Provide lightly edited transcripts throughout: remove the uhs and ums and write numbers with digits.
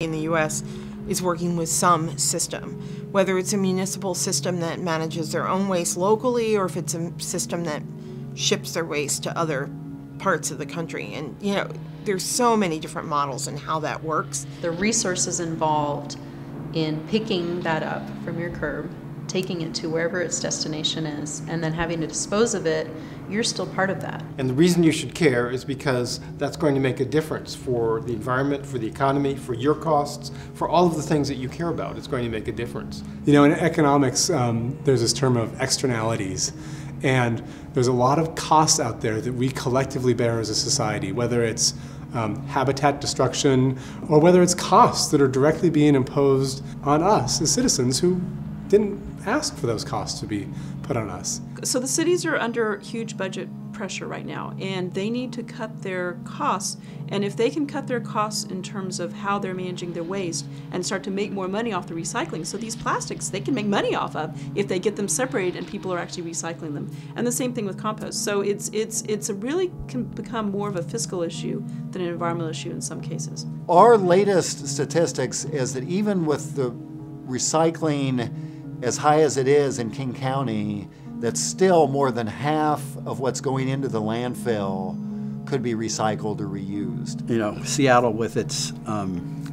in the U.S. is working with some system, whether it's a municipal system that manages their own waste locally or if it's a system that ships their waste to other parts of the country. And, you know, there's so many different models in how that works. The resources involved in picking that up from your curb, taking it to wherever its destination is, and then having to dispose of it, you're still part of that. And the reason you should care is because that's going to make a difference for the environment, for the economy, for your costs, for all of the things that you care about. It's going to make a difference. You know, in economics, there's this term of externalities. And there's a lot of costs out there that we collectively bear as a society, whether it's habitat destruction or whether it's costs that are directly being imposed on us as citizens who didn't ask for those costs to be put on us. So the cities are under huge budget pressure right now, and they need to cut their costs. And if they can cut their costs in terms of how they're managing their waste and start to make more money off the recycling, so these plastics they can make money off of if they get them separated and people are actually recycling them. And the same thing with compost. So it's a really can become more of a fiscal issue than an environmental issue in some cases. Our latest statistics is that even with the recycling as high as it is in King County, that still more than half of what's going into the landfill could be recycled or reused. You know, Seattle with its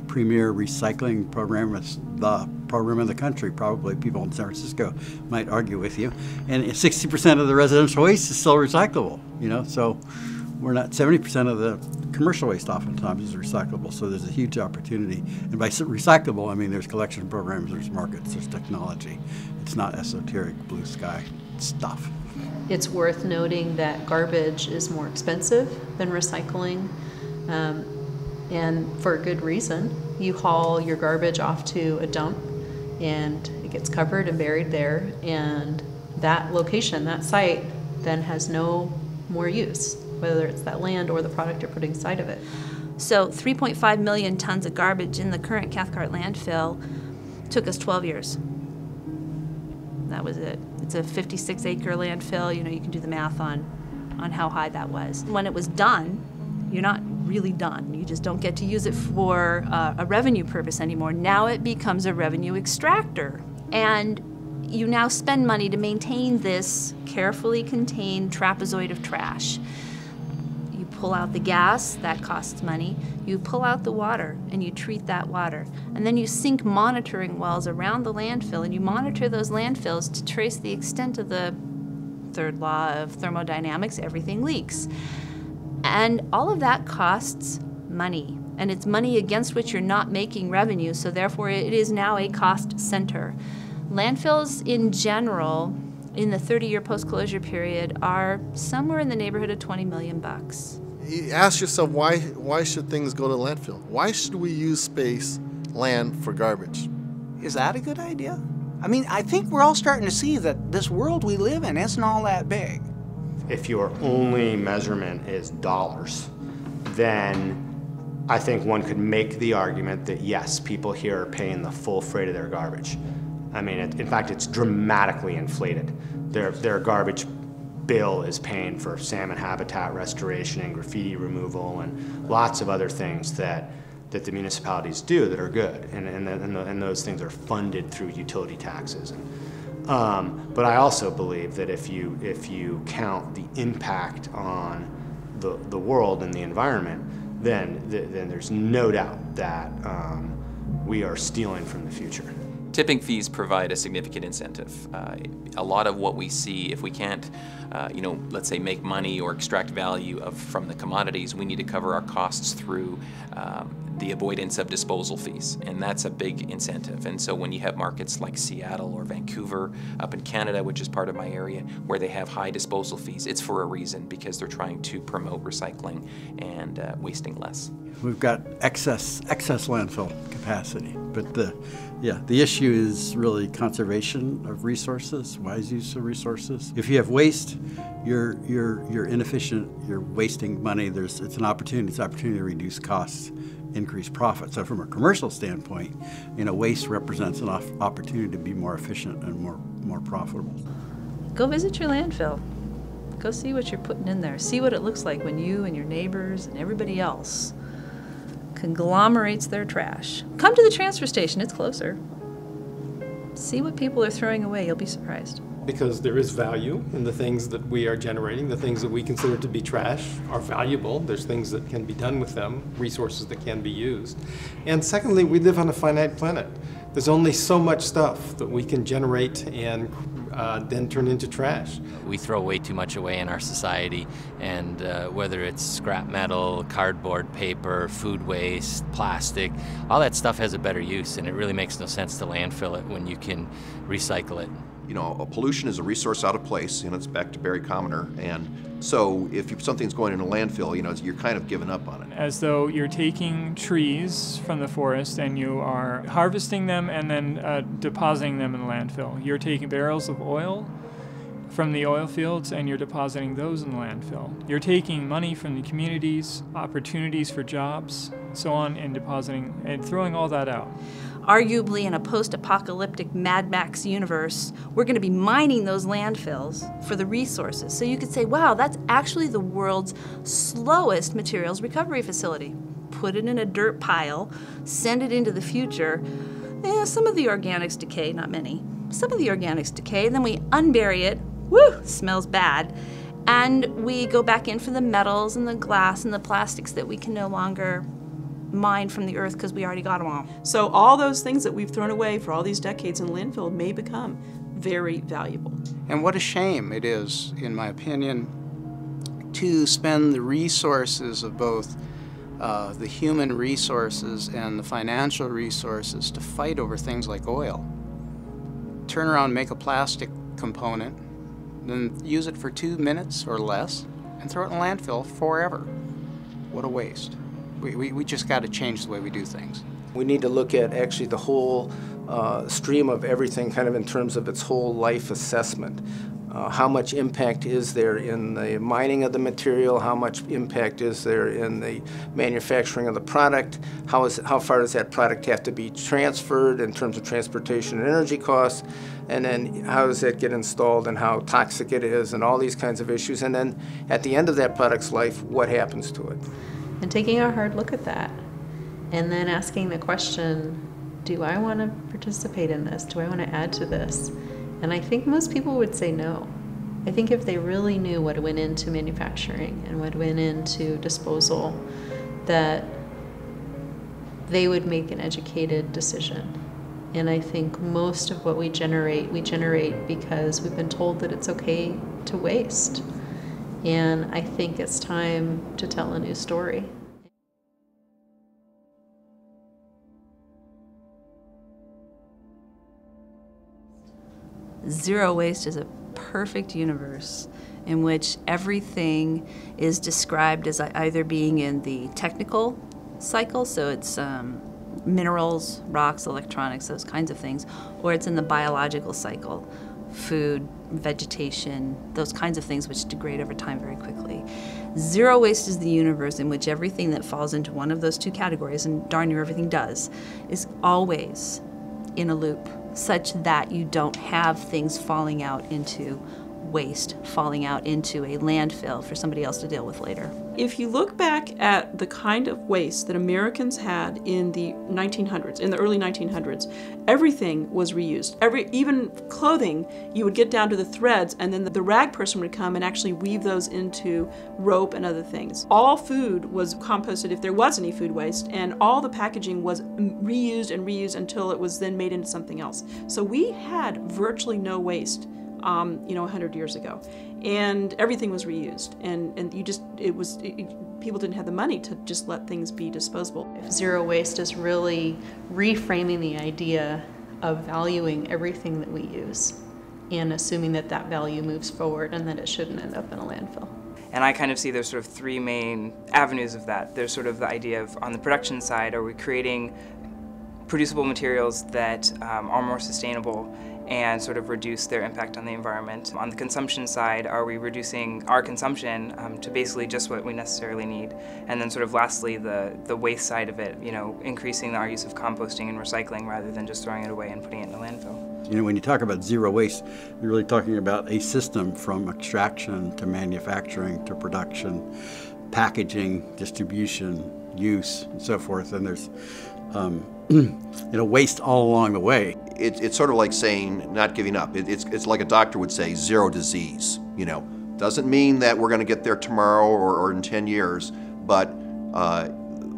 premier recycling program, it's the program in the country. Probably people in San Francisco might argue with you. And 60% of the residential waste is still recyclable, you know, so we're not, 70% of the commercial waste oftentimes is recyclable, so there's a huge opportunity. And by recyclable, I mean there's collection programs, there's markets, there's technology. It's not esoteric blue sky stuff. It's worth noting that garbage is more expensive than recycling, and for a good reason. You haul your garbage off to a dump and it gets covered and buried there, and that location, that site, then has no more use, whether it's that land or the product you're putting inside of it. So 3.5 million tons of garbage in the current Cathcart landfill took us 12 years. That was it. It's a 56-acre landfill. You know, you can do the math on how high that was. When it was done, you're not really done. You just don't get to use it for a revenue purpose anymore. Now it becomes a revenue extractor. And you now spend money to maintain this carefully contained trapezoid of trash. You pull out the gas, that costs money. You pull out the water and you treat that water. And then you sink monitoring wells around the landfill and you monitor those landfills to trace the extent of the third law of thermodynamics, everything leaks. And all of that costs money. And it's money against which you're not making revenue, so therefore it is now a cost center. Landfills in general, in the 30-year post-closure period, are somewhere in the neighborhood of $20 million. You ask yourself, why should things go to landfill? Why should we use space, land, for garbage? Is that a good idea? I mean, I think we're all starting to see that this world we live in isn't all that big. If your only measurement is dollars, then I think one could make the argument that yes, people here are paying the full freight of their garbage. I mean, in fact, it's dramatically inflated. Their garbage bill is paying for salmon habitat restoration and graffiti removal and lots of other things that the municipalities do that are good, and those things are funded through utility taxes. But I also believe that if you count the impact on the world and the environment, then there's no doubt that we are stealing from the future. Tipping fees provide a significant incentive. A lot of what we see, if we can't, let's say make money or extract value from the commodities, we need to cover our costs through the avoidance of disposal fees, and that's a big incentive. And so when you have markets like Seattle or Vancouver up in Canada, which is part of my area, where they have high disposal fees, it's for a reason, because they're trying to promote recycling and wasting less. We've got excess landfill capacity, but the issue is really conservation of resources, wise use of resources. If you have waste, you're inefficient, you're wasting money. It's an opportunity. It's an opportunity to reduce costs, increase profit. So from a commercial standpoint, waste represents an opportunity to be more efficient and more profitable. Go visit your landfill. Go see what you're putting in there. See what it looks like when you and your neighbors and everybody else conglomerates their trash. Come to the transfer station, it's closer. See what people are throwing away, you'll be surprised. Because there is value in the things that we are generating. The things that we consider to be trash are valuable. There's things that can be done with them, resources that can be used. And secondly, we live on a finite planet. There's only so much stuff that we can generate and then turn into trash. We throw way too much away in our society, and whether it's scrap metal, cardboard, paper, food waste, plastic, all that stuff has a better use, and it really makes no sense to landfill it when you can recycle it. You know, pollution is a resource out of place, and it's back to Barry Commoner. And so if something's going in a landfill, you know, you're kind of giving up on it. As though you're taking trees from the forest and you are harvesting them and then depositing them in the landfill. You're taking barrels of oil from the oil fields and you're depositing those in the landfill. You're taking money from the communities, opportunities for jobs, so on, and depositing and throwing all that out. Arguably, in a post-apocalyptic Mad Max universe, we're going to be mining those landfills for the resources. So you could say, wow, that's actually the world's slowest materials recovery facility. Put it in a dirt pile, send it into the future. Some of the organics decay, not many. Some of the organics decay, then we unbury it. Woo, smells bad. And we go back in for the metals and the glass and the plastics that we can no longer mine from the earth because we already got them all. So all those things that we've thrown away for all these decades in landfill may become very valuable. And what a shame it is, in my opinion, to spend the resources of both the human resources and the financial resources to fight over things like oil. Turn around, make a plastic component, then use it for 2 minutes or less, and throw it in a landfill forever. What a waste. We just got to change the way we do things. We need to look at actually the whole stream of everything kind of in terms of its whole life assessment. How much impact is there in the mining of the material? How much impact is there in the manufacturing of the product? How far does that product have to be transferred in terms of transportation and energy costs? And then how does that get installed and how toxic it is and all these kinds of issues? And then at the end of that product's life, what happens to it? And taking a hard look at that, and then asking the question, do I want to participate in this? Do I want to add to this? And I think most people would say no. I think if they really knew what went into manufacturing and what went into disposal, that they would make an educated decision. And I think most of what we generate because we've been told that it's okay to waste. And I think it's time to tell a new story. Zero waste is a perfect universe in which everything is described as either being in the technical cycle, so it's minerals, rocks, electronics, those kinds of things, or it's in the biological cycle, food, vegetation, those kinds of things which degrade over time very quickly. Zero waste is the universe in which everything that falls into one of those two categories, and darn near everything does, is always in a loop, such that you don't have things falling out into waste, falling out into a landfill for somebody else to deal with later. If you look back at the kind of waste that Americans had in the 1900s, in the early 1900s, everything was reused. Even clothing, you would get down to the threads, and then the rag person would come and actually weave those into rope and other things. All food was composted if there was any food waste, and all the packaging was reused and reused until it was then made into something else. So we had virtually no waste 100 years ago, and everything was reused, and people didn't have the money to just let things be disposable. Zero waste is really reframing the idea of valuing everything that we use and assuming that that value moves forward and that it shouldn't end up in a landfill. And I kind of see there's sort of three main avenues of that. There's sort of the idea of, on the production side, are we creating producible materials that are more sustainable and sort of reduce their impact on the environment? On the consumption side, are we reducing our consumption to basically just what we necessarily need? And then sort of lastly, the waste side of it, increasing our use of composting and recycling rather than just throwing it away and putting it in the landfill. When you talk about zero waste, you're really talking about a system from extraction to manufacturing to production, packaging, distribution, use and so forth, and there's waste all along the way. It's sort of like saying not giving up. It's like a doctor would say, zero disease. Doesn't mean that we're going to get there tomorrow or in 10 years, but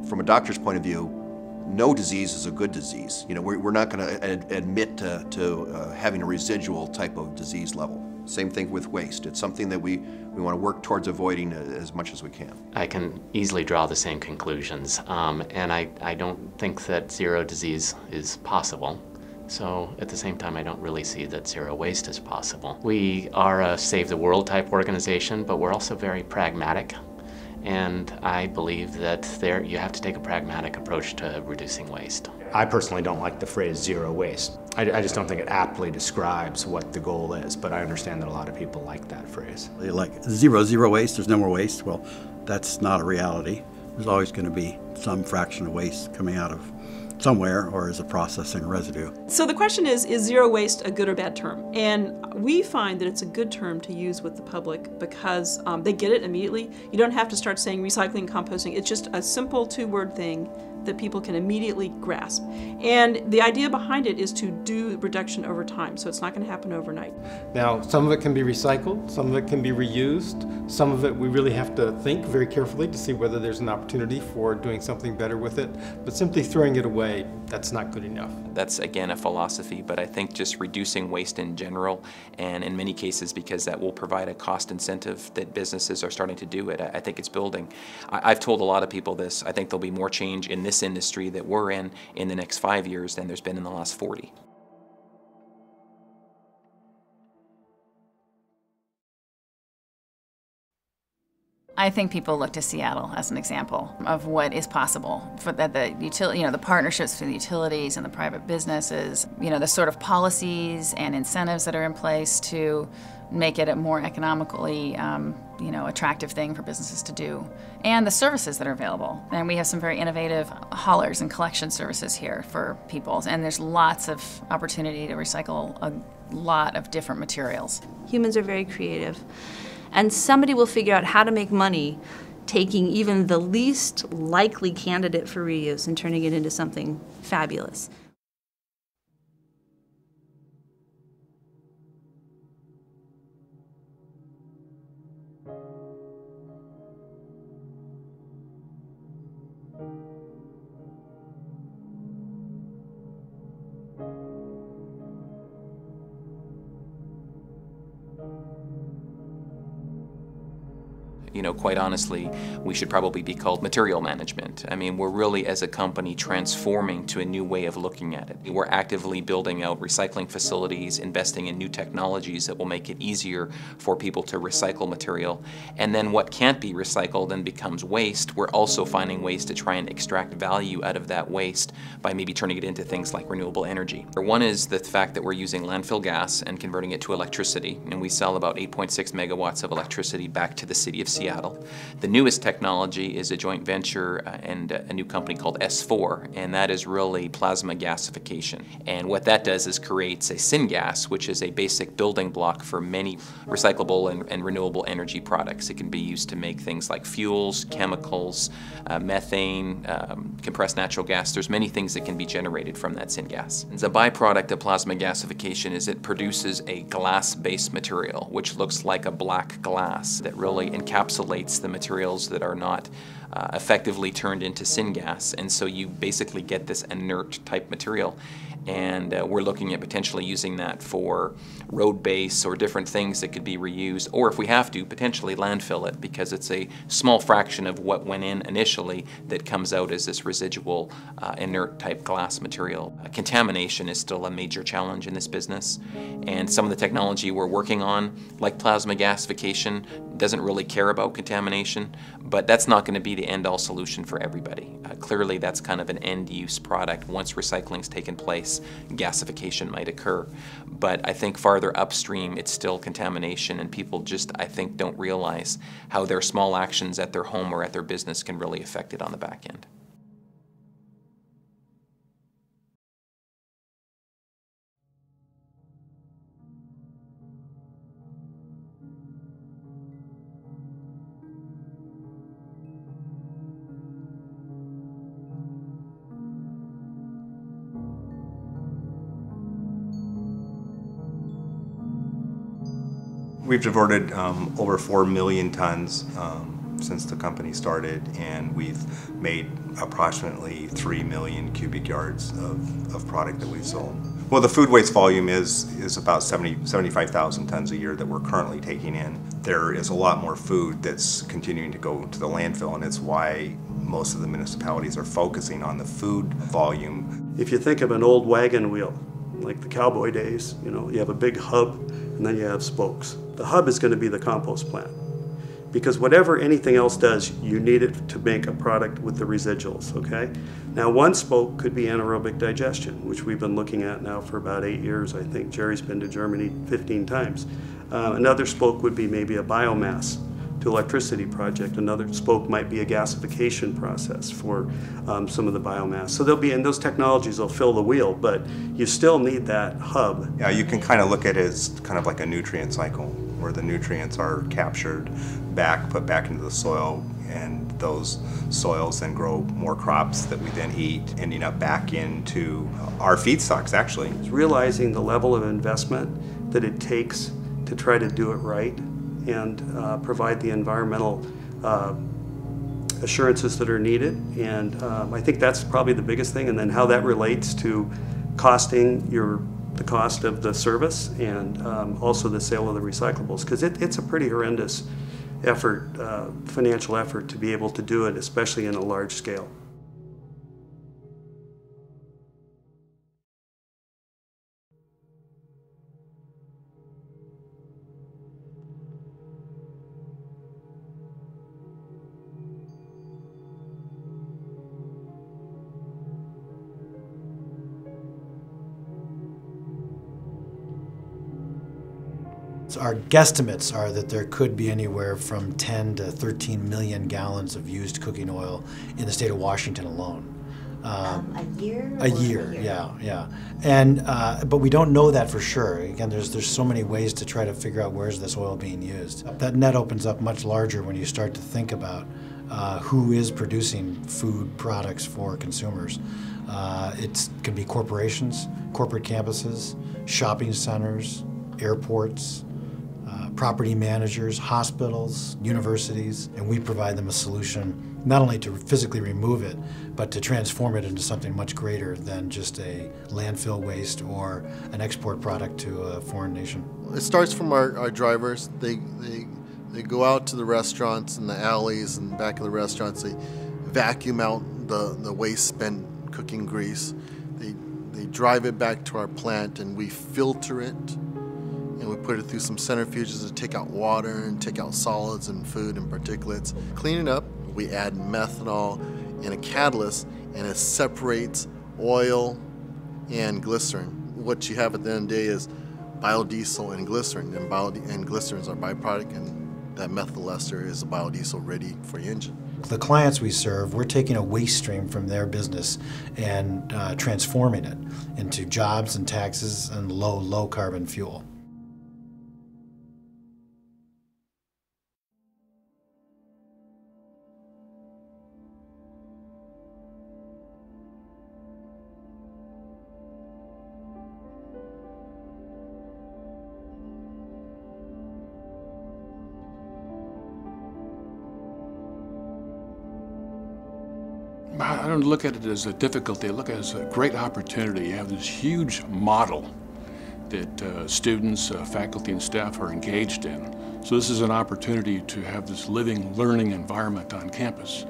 from a doctor's point of view, no disease is a good disease. We're not going to admit to having a residual type of disease level. Same thing with waste. It's something that we want to work towards avoiding as much as we can. I can easily draw the same conclusions, and I don't think that zero disease is possible. So at the same time, I don't really see that zero waste is possible. We are a save the world type organization, but we're also very pragmatic. And I believe that you have to take a pragmatic approach to reducing waste. I personally don't like the phrase zero waste. I just don't think it aptly describes what the goal is, but I understand that a lot of people like that phrase. Like zero waste, there's no more waste. Well, that's not a reality. There's always going to be some fraction of waste coming out of somewhere or as a processing residue. So the question is zero waste a good or bad term? And we find that it's a good term to use with the public because they get it immediately. You don't have to start saying recycling, composting. It's just a simple two-word thing that people can immediately grasp. And the idea behind it is to do reduction over time, so it's not going to happen overnight. Now, some of it can be recycled, some of it can be reused, some of it we really have to think very carefully to see whether there's an opportunity for doing something better with it, but simply throwing it away, that's not good enough. That's again a philosophy, but I think just reducing waste in general, and in many cases because that will provide a cost incentive that businesses are starting to do it, I think it's building. I've told a lot of people this, I think there'll be more change in this industry that we're in the next 5 years than there's been in the last 40. I think people look to Seattle as an example of what is possible for the utility, the partnerships between the utilities and the private businesses, the sort of policies and incentives that are in place to make it a more economically, attractive thing for businesses to do, and the services that are available. And we have some very innovative haulers and collection services here for people, and there's lots of opportunity to recycle a lot of different materials. Humans are very creative. And somebody will figure out how to make money taking even the least likely candidate for reuse and turning it into something fabulous. Quite honestly, we should probably be called material management. I mean, we're really, as a company, transforming to a new way of looking at it. We're actively building out recycling facilities, investing in new technologies that will make it easier for people to recycle material. And then what can't be recycled and becomes waste, we're also finding ways to try and extract value out of that waste by maybe turning it into things like renewable energy. One is the fact that we're using landfill gas and converting it to electricity, and we sell about 8.6 megawatts of electricity back to the city of Seattle. The newest technology is a joint venture and a new company called S4, and that is really plasma gasification. And what that does is creates a syngas, which is a basic building block for many recyclable and renewable energy products. It can be used to make things like fuels, chemicals, methane, compressed natural gas. There's many things that can be generated from that syngas. And the byproduct of plasma gasification is it produces a glass-based material, which looks like a black glass that really encapsulates the materials that are not effectively turned into syngas, and so you basically get this inert type material. And we're looking at potentially using that for road base or different things that could be reused, or if we have to, potentially landfill it, because it's a small fraction of what went in initially that comes out as this residual inert type glass material. Contamination is still a major challenge in this business, and some of the technology we're working on, like plasma gasification, doesn't really care about contamination, but that's not going to be the end-all solution for everybody. Clearly that's kind of an end-use product. Once recycling's taken place, gasification might occur. But I think farther upstream, it's still contamination, and people just, I think, don't realize how their small actions at their home or at their business can really affect it on the back end. We've diverted over 4 million tons since the company started, and we've made approximately 3 million cubic yards of product that we've sold. Well, the food waste volume is about 75,000 tons a year that we're currently taking in. There is a lot more food that's continuing to go to the landfill, and it's why most of the municipalities are focusing on the food volume. If you think of an old wagon wheel, like the cowboy days, you know, you have a big hub and then you have spokes. The hub is going to be the compost plant, because whatever anything else does, you need it to make a product with the residuals, okay? Now, one spoke could be anaerobic digestion, which we've been looking at now for about 8 years. I think Jerry's been to Germany 15 times. Another spoke would be maybe a biomass to electricity project. Another spoke might be a gasification process for some of the biomass. So there'll be, and those technologies will fill the wheel, but you still need that hub. Yeah, you can kind of look at it as kind of like a nutrient cycle, where the nutrients are captured back, put back into the soil, and those soils then grow more crops that we then eat, ending up back into our feedstocks, actually. It's realizing the level of investment that it takes to try to do it right and provide the environmental assurances that are needed. And I think that's probably the biggest thing, and then how that relates to costing the cost of the service and also the sale of the recyclables, because it's a pretty horrendous effort, financial effort, to be able to do it, especially in a large scale. Our guesstimates are that there could be anywhere from 10 to 13 million gallons of used cooking oil in the state of Washington alone. A year? A year, yeah. And but we don't know that for sure. Again, there's so many ways to try to figure out where's this oil being used. That net opens up much larger when you start to think about who is producing food products for consumers. It can be corporations, corporate campuses, shopping centers, airports, property managers, hospitals, universities, and we provide them a solution not only to physically remove it, but to transform it into something much greater than just a landfill waste or an export product to a foreign nation. It starts from our drivers. They go out to the restaurants and the alleys and back of the restaurants. They vacuum out the waste spent cooking grease. They drive it back to our plant, and we filter it. And we put it through some centrifuges to take out water and take out solids and food and particulates. Clean it up, we add methanol and a catalyst, and it separates oil and glycerin. What you have at the end of the day is biodiesel and glycerin, and glycerin is our byproduct, and that methyl ester is a biodiesel ready for your engine. The clients we serve, we're taking a waste stream from their business and transforming it into jobs and taxes and low carbon fuel. I don't look at it as a difficulty. I look at it as a great opportunity. You have this huge model that students, faculty, and staff are engaged in. So this is an opportunity to have this living, learning environment on campus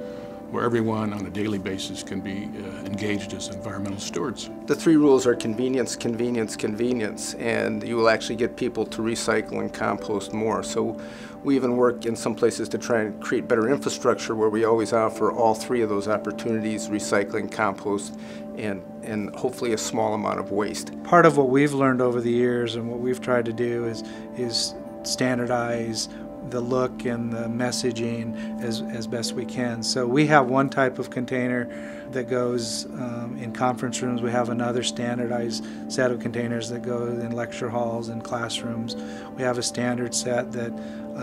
where everyone on a daily basis can be engaged as environmental stewards. The 3 rules are convenience, convenience, convenience, and you will actually get people to recycle and compost more. So we even work in some places to try and create better infrastructure where we always offer all 3 of those opportunities: recycling, compost, and hopefully a small amount of waste. Part of what we've learned over the years and what we've tried to do is standardize the look and the messaging as best we can. So we have one type of container that goes in conference rooms. We have another standardized set of containers that go in lecture halls and classrooms. We have a standard set that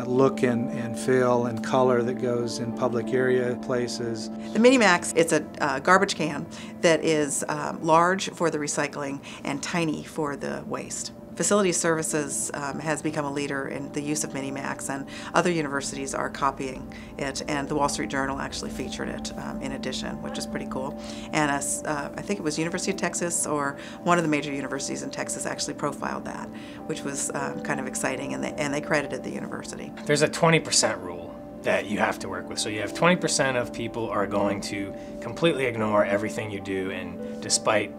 look and feel and color that goes in public area places. The Minimax, it's a garbage can that is large for the recycling and tiny for the waste. Facility Services has become a leader in the use of Minimax, and other universities are copying it, and the Wall Street Journal actually featured it in addition, which is pretty cool. And I think it was University of Texas, or one of the major universities in Texas actually profiled that, which was kind of exciting, and they credited the university. There's a 20% rule that you have to work with. So you have 20% of people are going to completely ignore everything you do, and despite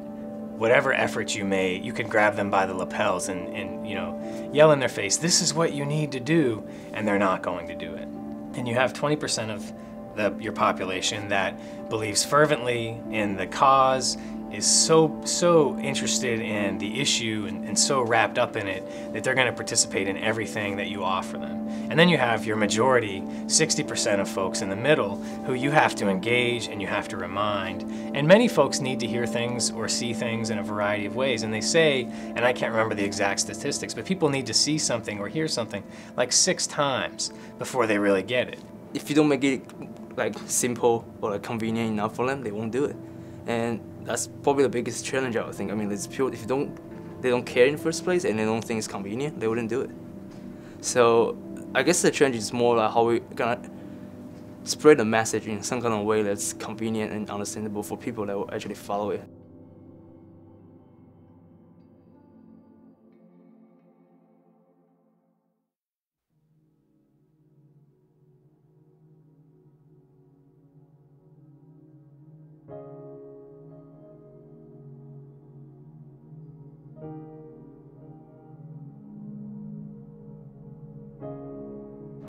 whatever efforts you make, you can grab them by the lapels and you know, yell in their face, this is what you need to do, and they're not going to do it. And you have 20% of your population that believes fervently in the cause, is so interested in the issue and so wrapped up in it that they're going to participate in everything that you offer them. And then you have your majority, 60% of folks in the middle, who you have to engage and you have to remind. And many folks need to hear things or see things in a variety of ways. And they say, and I can't remember the exact statistics, but people need to see something or hear something like 6 times before they really get it. If you don't make it like simple or like convenient enough for them, they won't do it. And that's probably the biggest challenge, I would think. I mean, it's pure, if they don't care in the first place and they don't think it's convenient, they wouldn't do it. So I guess the challenge is more like how we're gonna spread the message in some kind of way that's convenient and understandable for people that will actually follow it.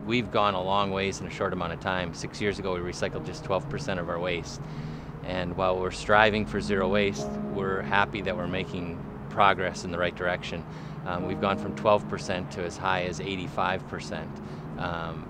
We've gone a long ways in a short amount of time. 6 years ago, we recycled just 12% of our waste. And while we're striving for zero waste, we're happy that we're making progress in the right direction. We've gone from 12% to as high as 85%.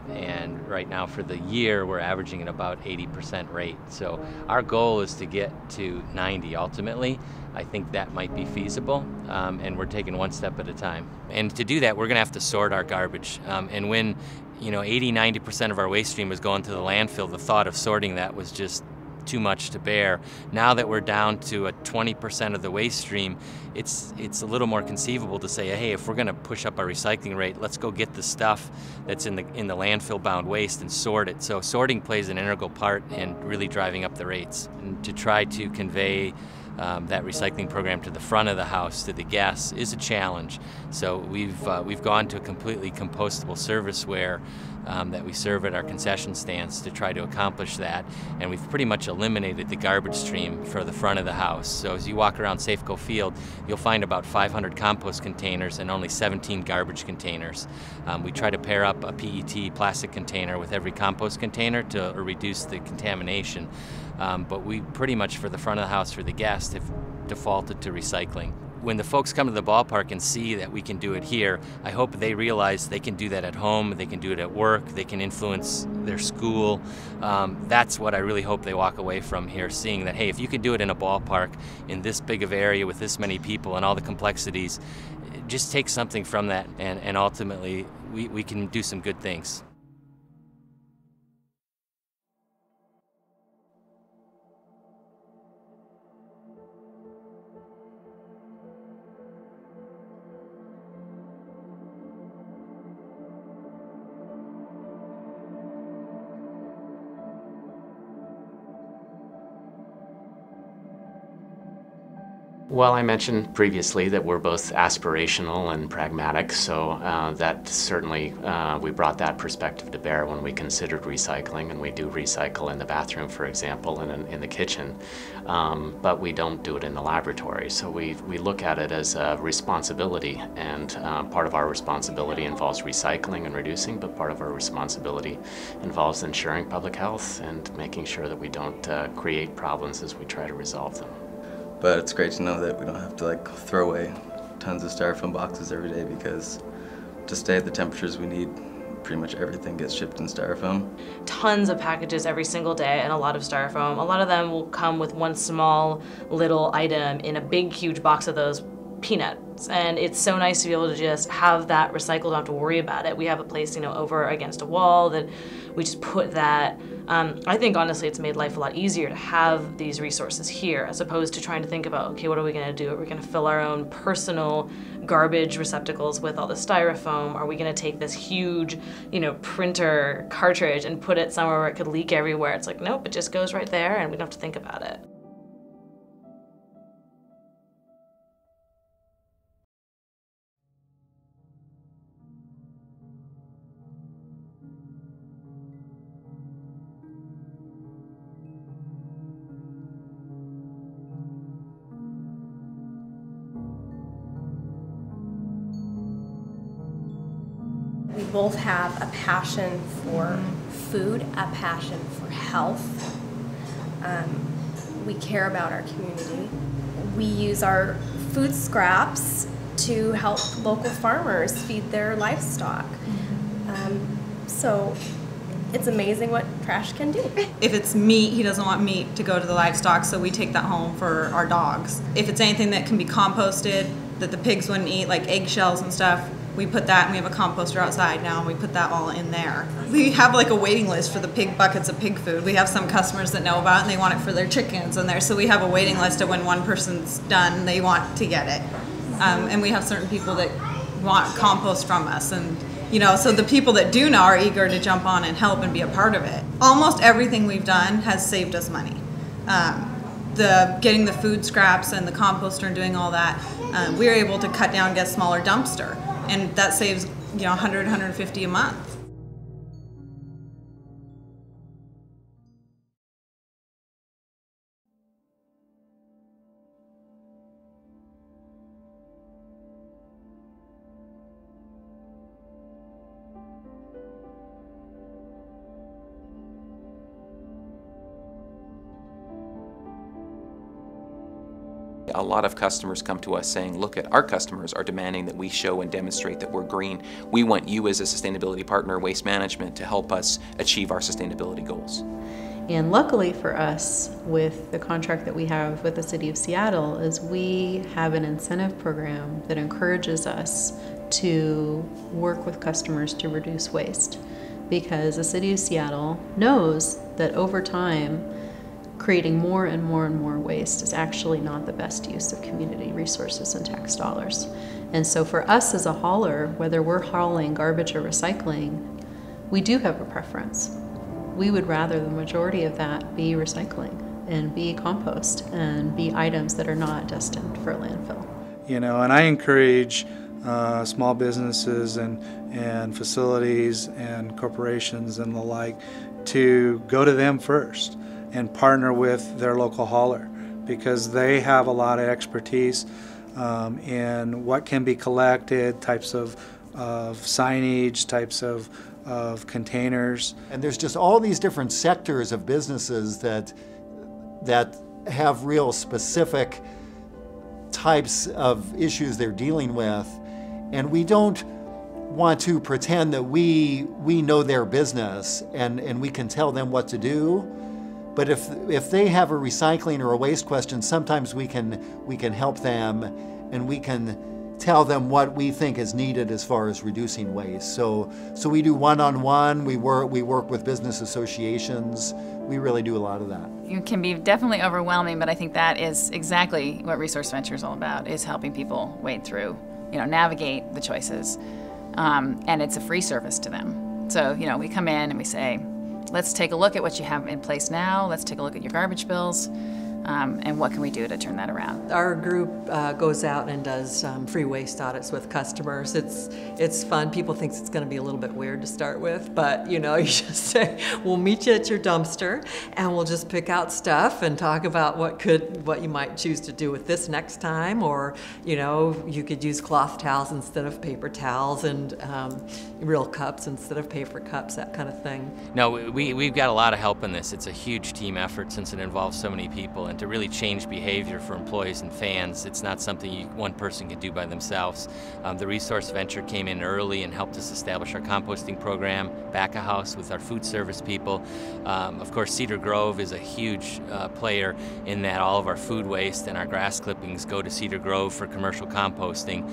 And right now for the year, we're averaging at about 80% rate. So our goal is to get to 90 ultimately. I think that might be feasible, and we're taking one step at a time. And to do that, we're gonna have to sort our garbage. And when 80–90% of our waste stream was going to the landfill, the thought of sorting that was just too much to bear. Now that we're down to a 20% of the waste stream, it's a little more conceivable to say, hey, if we're going to push up our recycling rate, let's go get the stuff that's in the landfill-bound waste and sort it. So sorting plays an integral part in really driving up the rates. And to try to convey that recycling program to the front of the house, to the guests, is a challenge. So we've gone to a completely compostable serviceware that we serve at our concession stands to try to accomplish that, and we've pretty much eliminated the garbage stream for the front of the house. So as you walk around Safeco Field, you'll find about 500 compost containers and only 17 garbage containers. We try to pair up a PET plastic container with every compost container to reduce the contamination. But we pretty much, for the front of the house, for the guests, have defaulted to recycling. When the folks come to the ballpark and see that we can do it here, I hope they realize they can do that at home, they can do it at work, they can influence their school. That's what I really hope they walk away from here, seeing that, hey, if you can do it in a ballpark in this big of area with this many people and all the complexities, just take something from that, and ultimately we can do some good things. Well, I mentioned previously that we're both aspirational and pragmatic, so that certainly we brought that perspective to bear when we considered recycling, and we do recycle in the bathroom, for example, and in the kitchen, but we don't do it in the laboratory. So we look at it as a responsibility, and part of our responsibility involves recycling and reducing, but part of our responsibility involves ensuring public health and making sure that we don't create problems as we try to resolve them. But it's great to know that we don't have to throw away tons of styrofoam boxes every day, because to stay at the temperatures we need, pretty much everything gets shipped in styrofoam. Tons of packages every single day and a lot of styrofoam. A lot of them will come with one small little item in a big huge box of those peanuts, and it's so nice to be able to just have that recycled, don't have to worry about it. We have a place, over against a wall that we just put that. I think honestly it's made life a lot easier to have these resources here as opposed to trying to think about, okay, what are we going to do? Are we going to fill our own personal garbage receptacles with all the styrofoam? Are we going to take this huge, printer cartridge and put it somewhere where it could leak everywhere? It's like, nope, it just goes right there and we don't have to think about it. We both have a passion for food, a passion for health. We care about our community. We use our food scraps to help local farmers feed their livestock. So it's amazing what trash can do. If it's meat, he doesn't want meat to go to the livestock, so we take that home for our dogs. If it's anything that can be composted, that the pigs wouldn't eat, like eggshells and stuff, we put that, and we have a composter outside now, and we put that all in there. We have like a waiting list for the pig buckets of pig food. We have some customers that know about it, and they want it for their chickens in there, so we have a waiting list of when one person's done, they want to get it. And we have certain people that want compost from us, and so the people that do know are eager to jump on and help and be a part of it. Almost everything we've done has saved us money. Getting the food scraps and the composter and doing all that, we were able to cut down and get a smaller dumpster. And that saves, 100, 150 a month. A lot of customers come to us saying, look, our customers are demanding that we show and demonstrate that we're green. We want you as a sustainability partner, Waste Management, to help us achieve our sustainability goals. And luckily for us, with the contract that we have with the City of Seattle, is we have an incentive program that encourages us to work with customers to reduce waste. Because the City of Seattle knows that over time, creating more and more and more waste is actually not the best use of community resources and tax dollars. And so for us as a hauler, whether we're hauling garbage or recycling, we do have a preference. We would rather the majority of that be recycling and be compost and be items that are not destined for landfill. And I encourage small businesses and facilities and corporations and the like to go to them first and partner with their local hauler, because they have a lot of expertise in what can be collected, types of signage, types of containers. And there's just all these different sectors of businesses that have real specific types of issues they're dealing with, and we don't want to pretend that we know their business and we can tell them what to do. But if they have a recycling or a waste question, sometimes we can help them, and we can tell them what we think is needed as far as reducing waste. So we do one-on-one. We work with business associations. We really do a lot of that. It can be definitely overwhelming, but I think that is exactly what Resource Venture is all about: is helping people wade through, navigate the choices, and it's a free service to them. So we come in and we say, let's take a look at what you have in place now. Let's take a look at your garbage bills, and what can we do to turn that around? Our group goes out and does free waste audits with customers. It's fun. People think it's going to be a little bit weird to start with, but you just say, we'll meet you at your dumpster, and we'll just pick out stuff and talk about what you might choose to do with this next time, or you could use cloth towels instead of paper towels, and real cups instead of paper cups, that kind of thing. No, we've got a lot of help in this. It's a huge team effort since it involves so many people. and to really change behavior for employees and fans. It's not something one person can do by themselves. The Resource Venture came in early and helped us establish our composting program, back of house with our food service people. Of course, Cedar Grove is a huge player in that all of our food waste and our grass clippings go to Cedar Grove for commercial composting.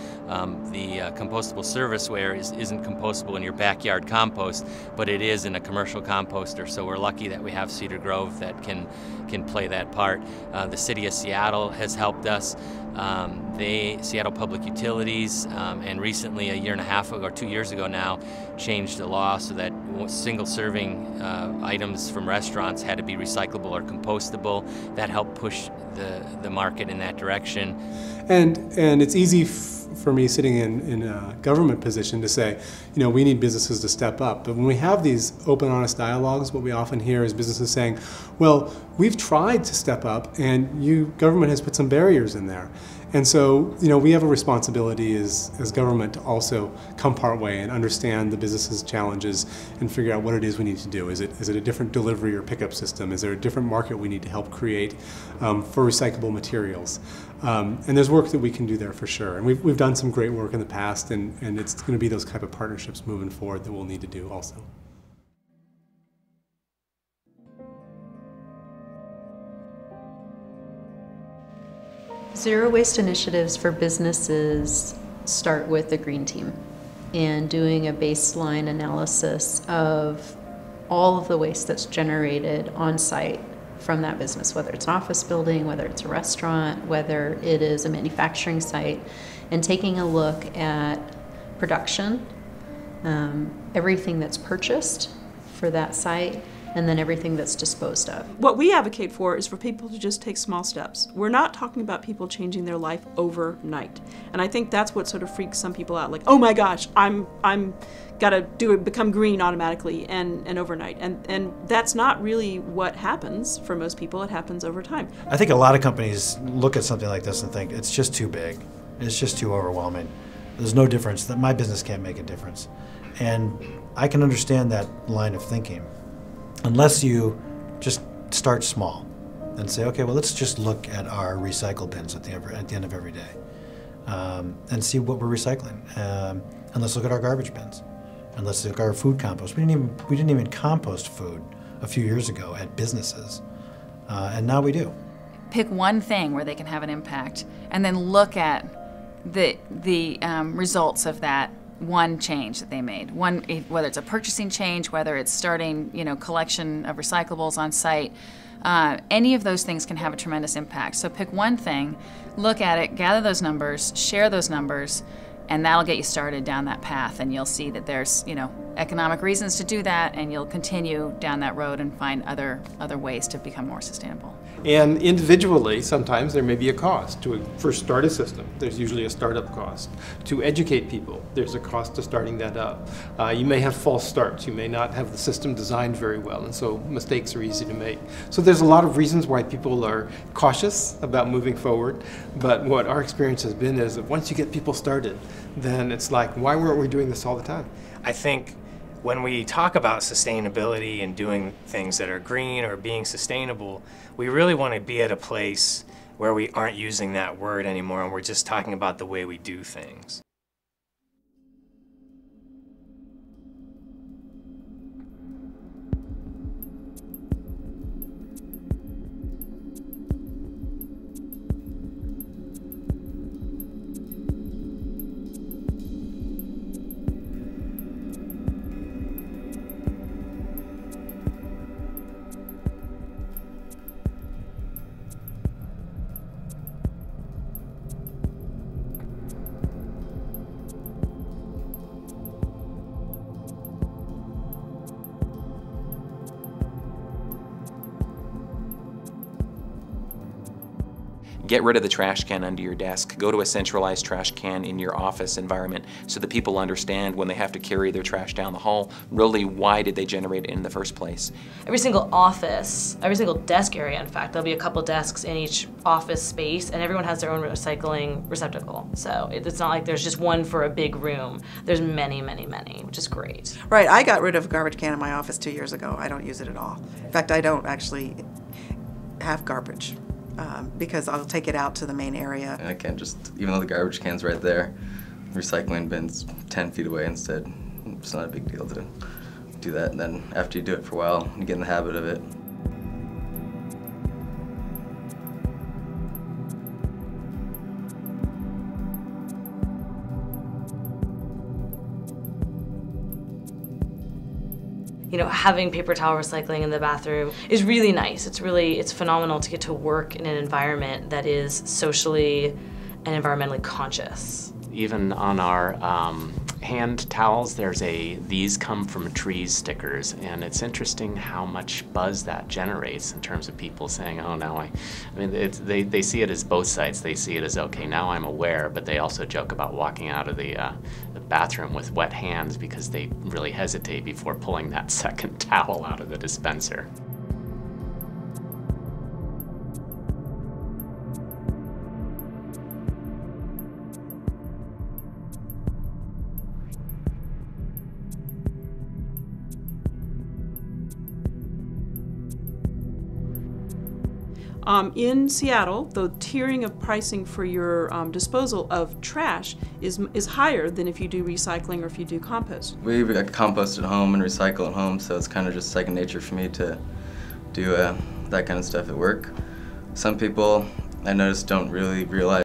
The compostable serviceware isn't compostable in your backyard compost, but it is in a commercial composter, so we're lucky that we have Cedar Grove that can play that part. The City of Seattle has helped us. Seattle Public Utilities, and recently, a year and a half ago, or 2 years ago now, changed the law so that single-serving items from restaurants had to be recyclable or compostable. That helped push the market in that direction. And it's easy for me sitting in a government position to say, you know, we need businesses to step up. But when we have these open, honest dialogues, what we often hear is businesses saying, well, we've tried to step up and government has put some barriers in there. And so, you know, we have a responsibility as government to also come part way and understand the business's challenges and figure out what it is we need to do. Is it a different delivery or pickup system? Is there a different market we need to help create for recyclable materials? And there's work that we can do there for sure. And we've done some great work in the past, and it's going to be those type of partnerships moving forward that we'll need to do also. Zero waste initiatives for businesses start with the Green Team and doing a baseline analysis of all of the waste that's generated on site from that business, whether it's an office building, whether it's a restaurant, whether it is a manufacturing site, and taking a look at production, everything that's purchased for that site, and then everything that's disposed of. What we advocate for is for people to just take small steps. We're not talking about people changing their life overnight. And I think that's what sort of freaks some people out, like, oh my gosh, I'm gotta become green automatically and overnight. And that's not really what happens for most people. It happens over time. I think a lot of companies look at something like this and think it's just too big. It's just too overwhelming. There's no difference, that my business can't make a difference. And I can understand that line of thinking. Unless you just start small and say, okay, well, let's just look at our recycle bins at the end of every day and see what we're recycling. And let's look at our garbage bins. And let's look at our food compost. We didn't even compost food a few years ago at businesses, and now we do. Pick one thing where they can have an impact, and then look at the results of that one change that they made. Whether it's a purchasing change, whether it's starting, collection of recyclables on site, any of those things can have a tremendous impact. So pick one thing, look at it, gather those numbers, share those numbers, and that'll get you started down that path. And you'll see that there's, economic reasons to do that, and you'll continue down that road and find other ways to become more sustainable. And individually, sometimes there may be a cost to first start a system. There's usually a startup cost. To educate people, there's a cost to starting that up. You may have false starts. You may not have the system designed very well, and so mistakes are easy to make. So there's a lot of reasons why people are cautious about moving forward, but what our experience has been is that once you get people started, then it's like, why weren't we doing this all the time? I think when we talk about sustainability and doing things that are green or being sustainable, we really want to be at a place where we aren't using that word anymore and we're just talking about the way we do things. Get rid of the trash can under your desk. Go to a centralized trash can in your office environment so that people understand when they have to carry their trash down the hall, really why did they generate it in the first place. Every single office, every single desk area, in fact, there'll be a couple desks in each office space, and everyone has their own recycling receptacle. So it's not like there's just one for a big room. There's many, many, many, which is great. Right, I got rid of a garbage can in my office 2 years ago. I don't use it at all. In fact, I don't actually have garbage. because I'll take it out to the main area. And I can't just, even though the garbage can's right there, recycling bin's 10 feet away instead. It's not a big deal to do that. And then after you do it for a while, you get in the habit of it. You know, having paper towel recycling in the bathroom is really nice. It's phenomenal to get to work in an environment that is socially and environmentally conscious. Even on our hand towels, there's these come from trees stickers, and it's interesting how much buzz that generates in terms of people saying, oh, now I mean, they see it as both sides. They see it as, okay, now I'm aware, but they also joke about walking out of the bathroom with wet hands because they really hesitate before pulling that second towel out of the dispenser. In Seattle, the tiering of pricing for your disposal of trash is higher than if you do recycling or if you do compost. We compost at home and recycle at home, so it's kind of just second nature for me to do that kind of stuff at work. Some people, I noticed, don't really realize